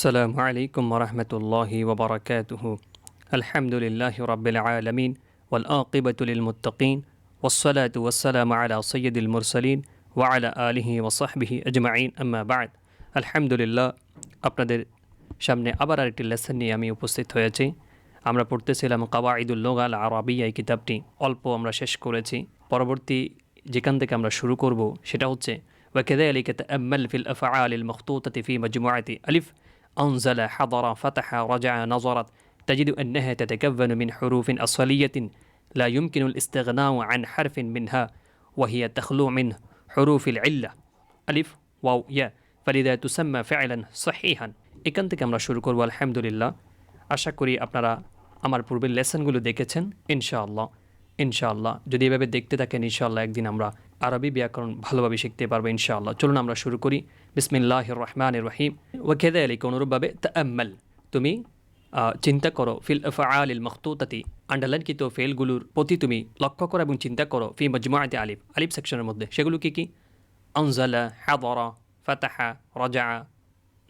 আসসালামু আলাইকুম ওরহমতুল্লাহি ওবরাকাতুহু আলহামদুলিল্লাহি রাব্বিল আলামিন ওয়াল আকিবাতু লিল মুত্তাকিন ওয়াসসালাতু ওয়াসসালামু আলা সাইয়্যিদিল মুরসালিন ওয়া আলা আলিহি ওয়া সাহবিহি আজমাইন আম্মা বা'দ। আলহামদুলিল্লাহ, আপনাদের সামনে আবার আরেকটি লেসন নিয়ে আমি উপস্থিত হয়েছি। আমরা পড়তেছিলাম কাওয়াইদুল লুগা আল আরাবিয়া, এই কিতাবটি অল্প আমরা শেষ করেছি। পরবর্তী যেখান থেকে আমরা শুরু করব সেটা হচ্ছে وكذلك تأمل في الأفعال المخطوطة في مجموعة ألف أنزل حضر فتح رجع نظرت تجد أنها تتكون من حروف أصلية لا يمكن الاستغناء عن حرف منها وهي تخلو من حروف العلة ألف واو يا، فلذا تسمى فعلا صحيحا। এখান থেকে আমরা শুরু করব আলহামদুলিল্লাহ। আশা করি আপনারা আমার পূর্বের লেসনগুলো দেখেছেন ইনশাআল্লাহ যদি এভাবে দেখতে থাকেন ইনশাআল্লাহ একদিন আমরা আরবি ব্যাকরণ ভালোভাবে শিখতে পারবো ইনশাআল্লাহ। চলুন আমরা শুরু করি। বিসমিল্লাহির রহমানির রহিম। ওয়া কাযালিকা, অনুরূপভাবে তাআম্মাল, তুমি চিন্তা করো, ফিল আফআলিল মাখতুতাতি, আন্ডারলাইনকৃত ফেলগুলোর প্রতি তুমি লক্ষ্য করো এবং চিন্তা করো, ফি মাজমুআতি আলিফ, আলিফ সেকশনের মধ্যে। সেগুলো কি কি? আনজালা, হাদারা, ফাতাহা, রাজা,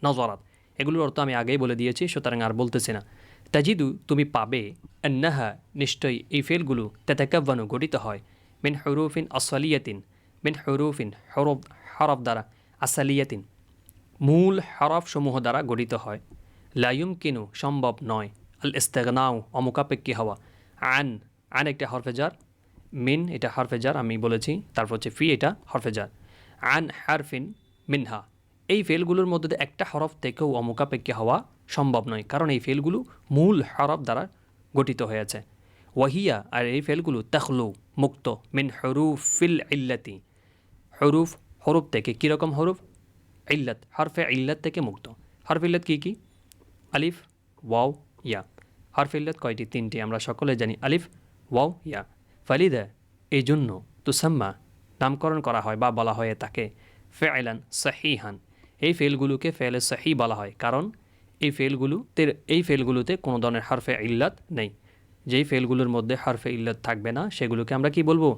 নজরাত। এগুলোর অর্থ আমি আগেই বলে দিয়েছি, সুতরাং আর বলতেছি না। তাজিদু, তুমি পাবে, আন্নাহা, নিশ্চয়ই এই ফেলগুলো, তাতাকাব্বানু, গঠিত হয়, মিন হুরুফিন আসলিয়াতিন, মিন হুরুফিন, হরফ দ্বারা, আসালিয়াতিন, মূল হরফ সমূহ দ্বারা গঠিত হয়। লা ইউমকিনু, সম্ভব নয়, আল ইস্তিগনাউ, অমুখাপেক্ষী হওয়া, আন, আন একটা হরফে জার, মিন এটা হরফে জার আমি বলেছি, তারপর হচ্ছে ফি এটা হরফে জার, আন হারফিন মিনহা, এই ফেলগুলোর মধ্যে একটা হরফ থেকেও অমুখাপেক্ষী হওয়া সম্ভব নয়, কারণ এই ফেলগুলো মূল হরফ দ্বারা গঠিত হয়েছে। ওয়াহিয়া, আর এই ফেলগুলো, তাখলু, মুক্ত, মিন হরুফিল ইল্লাতি, হরুফ থেকে। কীরকম হরুফ? ইল্লাত, হরফে ইল্লাত থেকে মুক্ত। হরফে ইল্লাত কী কী? আলিফ, ওয়াও, ইয়া। হরফে ইল্লাত কয়টি? তিনটি, আমরা সকলে জানি, আলিফ, ওয়াও, ইয়া। ফালিদা, এই জন্য, তুসাম্মা, নামকরণ করা হয় বা বলা হয় তাকে ফেয়লান সহিহান, এই ফেলগুলোকে ফেলে সহি বলা হয়, কারণ এই ফেলগুলোতে কোনো ধরনের হরফে ইল্লাত নেই। যেই ফেলগুলোর মধ্যে হরফে ইল্লাত থাকবে না সেগুলোকে আমরা কি বলবো?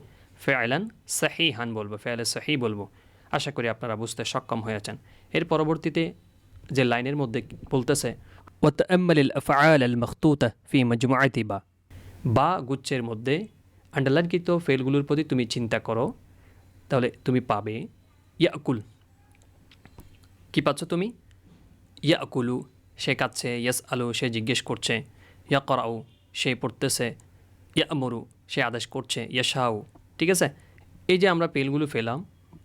ফেয়লান সহিহান বলবো, ফেলে সহি বলবো। আশা করি আপনারা বুঝতে সক্ষম হয়েছেন। এর পরবর্তীতে যে লাইনের মধ্যে বলতেছে, ওয়াতাআম্মালিল আফআল আল মাখতুতা ফি মাজমুআতি বা, বা গুচ্ছের মধ্যে আন্ডারলাইনকৃত ফেলগুলোর প্রতি তুমি চিন্তা করো, তাহলে তুমি পাবে ইয়াকুল। কি পাচ্ছ তুমি? ইয়াকুলু, সে খাচ্ছে, ইয়াস আলু, সে জিজ্ঞেস করছে, ইয়াকরাউ, সে পড়তেছে, ইয়ামরু, সে আদেশ করছে, ইয়াশাউ। ঠিক আছে, এই যে আমরা ফেলগুলো ফেলাম,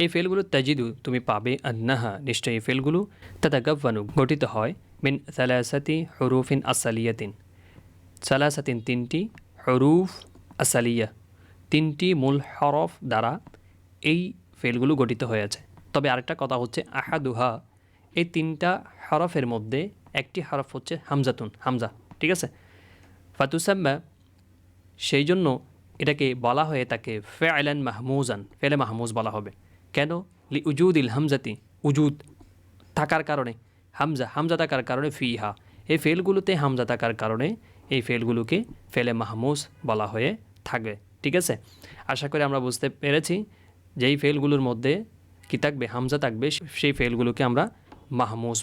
এই ফেলগুলো তাজিদু, তুমি পাবে, আন্নাহা, নিশ্চয়ই এই ফেলগুলো, তাতাগাব্বানু, গঠিত হয়, মিন সালাসাতি হুরুফিন আসালিয়াতিন, সালাসাতিন, তিনটি, হরুফ আসালিয়া, তিনটি মূল হরফ দ্বারা এই ফেলগুলো গঠিত হয়েছে। তবে আরেকটা কথা হচ্ছে, আহাদুহা, এই তিনটা হরফের মধ্যে একটি হরফ হচ্ছে হামজাতুন, হামজা। ঠিক আছে, ফাতুসাম্মা, সেই জন্য এটাকে বলা হয়ে তাকে ফেয়লান মাহমুজান, ফেলে মাহমুজ বলা হবে। কেন? লি উজুদিল হামজাতি, উজুদ থাকার কারণে, হামজা থাকার কারণে, ফিহা, এই ফেলগুলোতে হামজা থাকার কারণে এই ফেলগুলোকে ফেলে মাহমুজ বলা হয়ে থাকবে। ঠিক আছে, আশা করি আমরা বুঝতে পেরেছি। যেই ফেলগুলোর মধ্যে কি থাকবে? হামজা থাকবে, সেই ফেলগুলোকে আমরা মাহমুজ,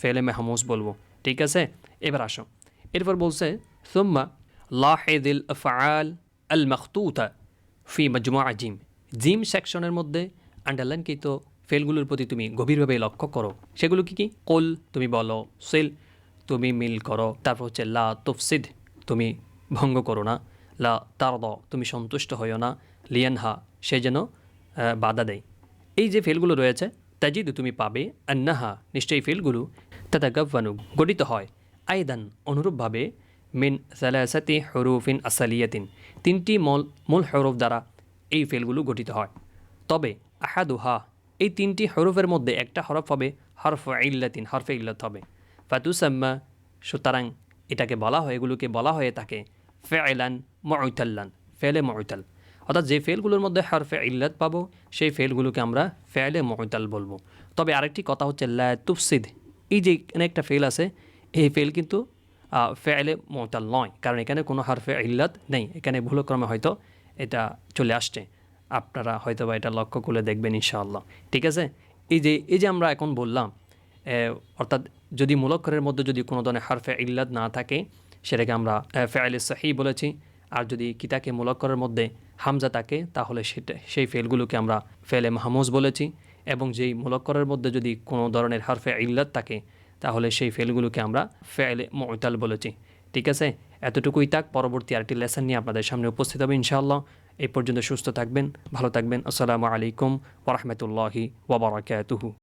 ফেলে মাহমুজ বলবো। ঠিক আছে, এবার আসো। এরপর বলছে, সুম্মা লাহিদিল আফআল আল মাখতুতা ফি মাজমুআ জিম, জিম সেকশনের মধ্যে আন্ডারলাইনকৃত ফেলগুলোর প্রতি তুমি গভীরভাবে লক্ষ্য করো। সেগুলো কি কি? কুল, তুমি বলো, সিল, তুমি মিল করো, তারপর হচ্ছে লা তুফসিদ, তুমি ভঙ্গ করো না, লা তারদ, তুমি সন্তুষ্ট হইও না, লিয়ানহা, সে যেন বাধা দেয়। এই যে ফেলগুলো রয়েছে, তাজিদু, তুমি পাবে, আন্নাহা, নিশ্চয়ই ফেলগুলো, তাতাগাব্বানু, গঠিত হয়, আইদান, অনুরূপভাবে, মিন সালাসাতি হরুফিন আসালিয়াতিন, তিনটি মূল হরফ দ্বারা এই ফেলগুলো গঠিত হয়। তবে আহাদুহা, এই তিনটি হরফের মধ্যে একটা হরফ হবে হরফ ইল্লাতিন, হরফে ইল্লাত হবে। ফাতুসাম্মা, সুতরাং এটাকে বলা হয়, এগুলোকে বলা হয়ে থাকে ফেয়লান মুতাল্লান, ফেলে মুতাল। অর্থাৎ যে ফেলগুলোর মধ্যে হরফে ইল্লাত পাবো সেই ফেলগুলোকে আমরা ফেলে মুতাল বলবো। তবে আরেকটি কথা হচ্ছে, লা তুফসিদ, এই যে এখানে একটা ফেল আছে, এই ফেল কিন্তু ফেলে মুতাল নয়, কারণ এখানে কোনো হরফে ইল্লাত নেই। এখানে ভুলক্রমে হয়তো এটা চলে আসছে, আপনারা হয়তো বা এটা লক্ষ্য করে দেখবেন ইনশাআল্লাহ। ঠিক আছে, এই যে আমরা এখন বললাম অর্থাৎ যদি মুলক্করের মধ্যে যদি কোনো ধরনের হারফে ইল্লাত না থাকে সেটাকে আমরা ফেয়ালে সাহি বলেছি। আর যদি কিতাকে মুলক্করের মধ্যে হামজা থাকে তাহলে সেই ফেলগুলোকে আমরা ফেলে মাহমুজ বলেছি। এবং যেই মুলক্করের মধ্যে যদি কোনো ধরনের হারফে ইল্লাত থাকে তাহলে সেই ফেলগুলোকে আমরা ফেলে মুতাল বলেছি। ঠিক আছে, এতটুকুই থাক। পরবর্তী আরেকটি লেসন নিয়ে আপনাদের সামনে উপস্থিত হবে ইনশাআল্লাহ। এই পর্যন্ত সুস্থ থাকবেন, ভালো থাকবেন। আসসালামু আলাইকুম ওয়া রাহমাতুল্লাহি ওয়া বারাকাতুহু।